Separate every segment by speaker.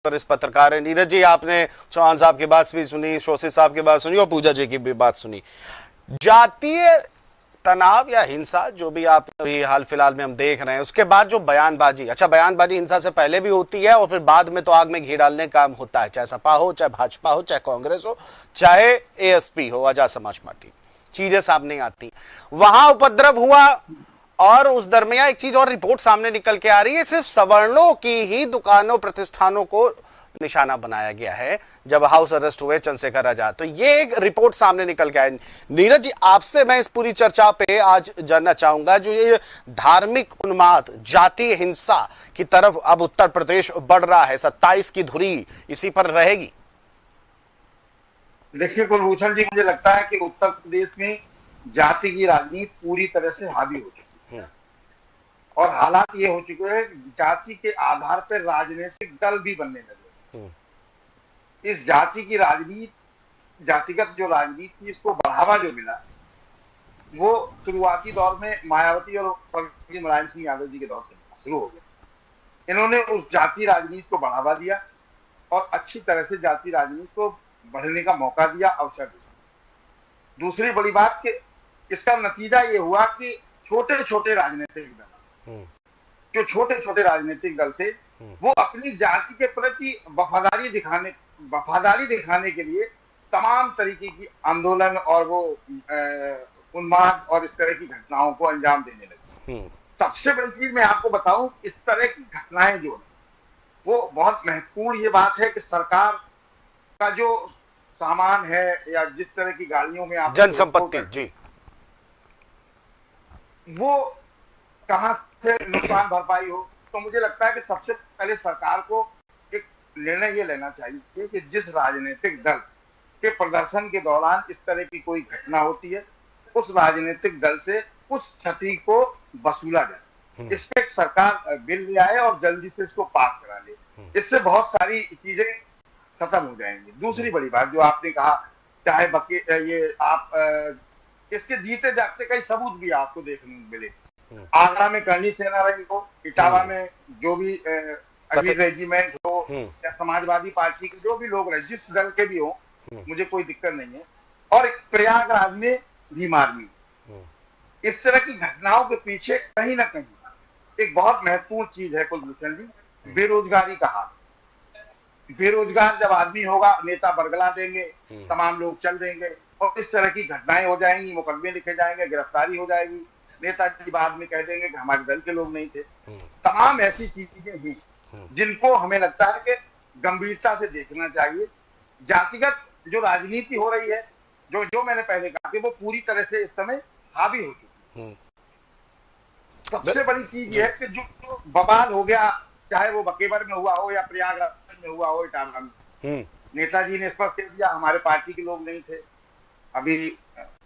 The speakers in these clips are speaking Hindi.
Speaker 1: और इस पत्रकार है नीरज जी। आपने चौहान साहब की बात भी सुनी, शोषित साहब की बात सुनी और पूजा जी की भी बात सुनी। जातीय तनाव या हिंसा जो भी आप अभी हाल फिलहाल में हम देख रहे हैं, उसके बाद जो बयानबाजी, अच्छा बयानबाजी हिंसा से पहले भी होती है और फिर बाद में तो आग में घी डालने का काम होता है, चाहे सपा हो, चाहे भाजपा हो, चाहे कांग्रेस हो, चाहे एएसपी हो, आजाद समाज पार्टी, चीजें सामने आती। वहां उपद्रव हुआ और उस दरमियान एक चीज और रिपोर्ट सामने निकल के आ रही है, सिर्फ सवर्णों की ही दुकानों प्रतिष्ठानों को निशाना बनाया गया है जब हाउस अरेस्ट हुए चंद्रशेखर आजाद। तो ये एक रिपोर्ट सामने निकल के आई। नीरज जी, आपसे मैं इस पूरी चर्चा पे आज जानना चाहूंगा, जो ये धार्मिक उन्माद, जातीय हिंसा की तरफ अब उत्तर प्रदेश बढ़ रहा है, 27 की धुरी इसी पर रहेगी।
Speaker 2: देखिए कुलभूषण जी, मुझे लगता है कि उत्तर प्रदेश में जाति की राजनीति पूरी तरह से हावी हो चुकी है और हालात ये हो चुके हैं जाति के आधार पर राजनीतिक दल भी बनने लगे। इस जाति की राजनीति, जातिगत जो राजनीति थी, इसको बढ़ावा जो मिला वो शुरुआती दौर में मायावती और मुलायम सिंह यादव जी के दौर से शुरू हो गया। इन्होंने उस जाति राजनीति को बढ़ावा दिया और अच्छी तरह से जाति राजनीति को बढ़ने का मौका दिया, अवसर दिया। दूसरी बड़ी बात कि इसका नतीजा ये हुआ कि छोटे छोटे राजनीतिक दल, जो छोटे छोटे राजनीतिक दल थे, वो अपनी जाति के प्रति वफादारी दिखाने के लिए तमाम तरीके की आंदोलन और वो उन्माद और इस तरह की घटनाओं को अंजाम देने लगे। सबसे बड़ी चीज मैं आपको बताऊं, इस तरह की घटनाएं जो है वो बहुत महत्वपूर्ण ये बात है कि सरकार का जो सामान है या जिस तरह की गाड़ियों में आप
Speaker 1: जनसंपत्ति जी, वो
Speaker 2: कहां से नुकसान भरपाई हो, तो मुझे लगता है कि सबसे पहले सरकार को एक निर्णय ये लेना चाहिए कि जिस राजनीतिक दल के प्रदर्शन के दौरान इस तरह की कोई घटना होती है, उस राजनीतिक दल से उस क्षति को वसूला जाए। इस पे सरकार बिल ले आए और जल्दी से इसको पास करा ले। इससे बहुत सारी चीजें खत्म हो जाएंगी। दूसरी बड़ी बात जो आपने कहा, चाहे ये आप इसके जीते जागते कई सबूत भी आपको देखने को मिले। आगरा में करनी सेना रही हो, इटावा में जो भी अभी रेजिमेंट हो या समाजवादी पार्टी के जो भी लोग रहे, जिस दल के भी हो, मुझे कोई दिक्कत नहीं है। और प्रयागराज में भीम आर्मी, इस तरह की घटनाओं के पीछे कहीं ना कहीं एक बहुत महत्वपूर्ण चीज है कुलभूषण जी, बेरोजगारी का हाल। बेरोजगार जब आदमी होगा, नेता बरगला देंगे, तमाम लोग चल देंगे और इस तरह की घटनाएं हो जाएंगी, मुकदमे लिखे जाएंगे, गिरफ्तारी हो जाएगी, नेताजी बाद में कह देंगे कि हमारे दल के लोग नहीं थे। तमाम ऐसी चीजें हैं जिनको हमें लगता है कि गंभीरता से देखना चाहिए। जातिगत जो राजनीति हो रही है, जो मैंने पहले कहा कि वो पूरी तरह से इस समय हावी हो चुकी है। सबसे बड़ी चीज ये है कि जो बवाल हो गया, चाहे वो बकेवर में हुआ हो या प्रयागराज में हुआ हो, इटावा में, नेताजी ने स्पष्ट कह दिया हमारे पार्टी के लोग नहीं थे। अभी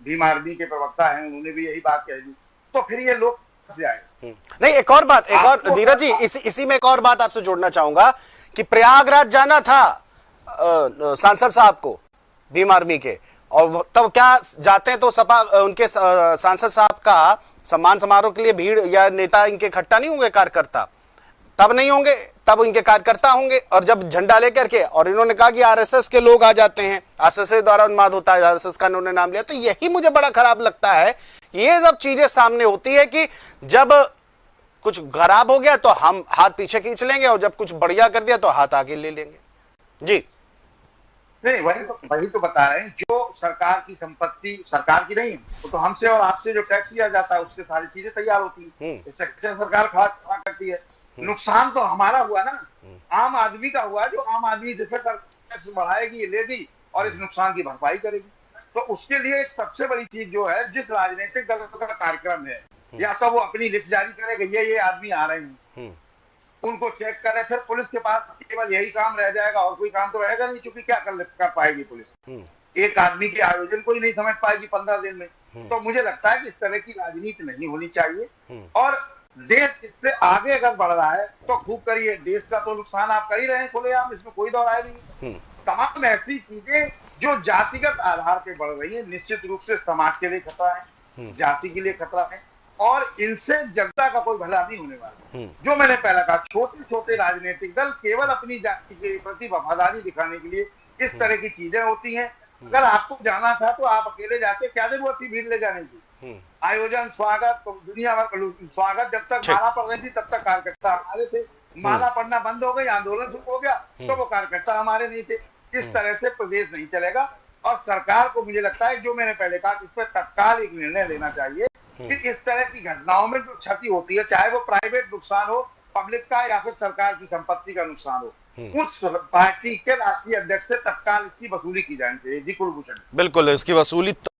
Speaker 2: भीम आर्मी के प्रवक्ता हैं, उन्होंने भी यही बात कह दी। तो फिर ये लोग
Speaker 1: नहीं, एक और बात, एक और नीरज जी, इसी में एक और बात आपसे जोड़ना चाहूंगा कि प्रयागराज जाना था सांसद साहब को भीम आर्मी के, और तब क्या जाते हैं तो सपा उनके सांसद साहब का सम्मान समारोह के लिए भीड़ या नेता इनके इकट्ठा नहीं होंगे, कार्यकर्ता तब नहीं होंगे, तब इनके कार्यकर्ता होंगे। और जब झंडा लेकर के, और इन्होंने कहा कि आरएसएस के लोग आ जाते हैं, आरएसएस द्वारा उन्माद होता है, आरएसएस का इन्होंने नाम लिया। तो यही मुझे बड़ा खराब लगता है, ये सब चीजें सामने होती है कि जब कुछ खराब हो गया तो हम हाथ पीछे खींच लेंगे और जब कुछ बढ़िया कर दिया तो हाथ आगे ले लेंगे। जी
Speaker 2: नहीं, वही तो बता रहे हैं, जो सरकार की संपत्ति सरकार की नहीं है, वो तो हमसे और आपसे जो टैक्स लिया जाता है उससे सारी चीजें तैयार होती है, सरकार खड़ा करती है। नुकसान तो हमारा हुआ ना, आम आदमी का हुआ, जो आम आदमी जिसे टैक्स बढ़ाएगी, लेगी और इस नुकसान की भरपाई करेगी। तो उसके लिए एक सबसे बड़ी चीज जो है, जिस राजनीतिक दल का कार्यक्रम है, या तो वो अपनी लिस्ट जारी करेगा, ये आदमी आ रहे हैं, उनको चेक करे, फिर पुलिस के पास केवल यही काम रह जाएगा और कोई काम तो रहेगा नहीं, क्योंकि क्या कर पाएगी पुलिस? एक आदमी के आयोजन को ही नहीं समझ पाएगी 15 दिन में। तो मुझे लगता है कि इस तरह की राजनीति नहीं होनी चाहिए। और देश इससे आगे अगर बढ़ रहा है तो खूब करिए, देश का तो नुकसान आप कर ही रहे हैं खुलेआम, इसमें कोई दौर आए नहीं। तमाम ऐसी चीजें जो जातिगत आधार पर बढ़ रही है, निश्चित रूप से समाज के लिए खतरा है, जाति के लिए खतरा है। और इनसे जनता का कोई भला नहीं होने वाला। जो मैंने पहले कहा, छोटे छोटे राजनीतिक दल केवल अपनी जाति के प्रति वफादारी दिखाने के लिए इस तरह की चीजें होती हैं। अगर आपको जाना था तो आप अकेले जाके, क्या जरूरत थी भीड़ ले जाने की। आयोजन, स्वागत, तो दुनिया भर का स्वागत, जब तक माला पड़ रही थी तब तक कार्यकर्ता हमारे थे। माला पड़ना बंद हो गई, आंदोलन शुरू हो गया, तो वो कार्यकर्ता हमारे नहीं थे। इस तरह से प्रदेश नहीं चलेगा। और सरकार को मुझे लगता है, जो मैंने पहले कहा, इस पर तत्काल एक निर्णय लेना चाहिए कि इस तरह की घटनाओं में जो क्षति होती है, चाहे वो प्राइवेट नुकसान हो, पब्लिक का, या फिर सरकार की संपत्ति का नुकसान हो, उस पार्टी के राष्ट्रीय अध्यक्ष से तत्काल इसकी वसूली की जानी चाहिए। जी कुलभूषण।
Speaker 1: बिल्कुल, इसकी वसूली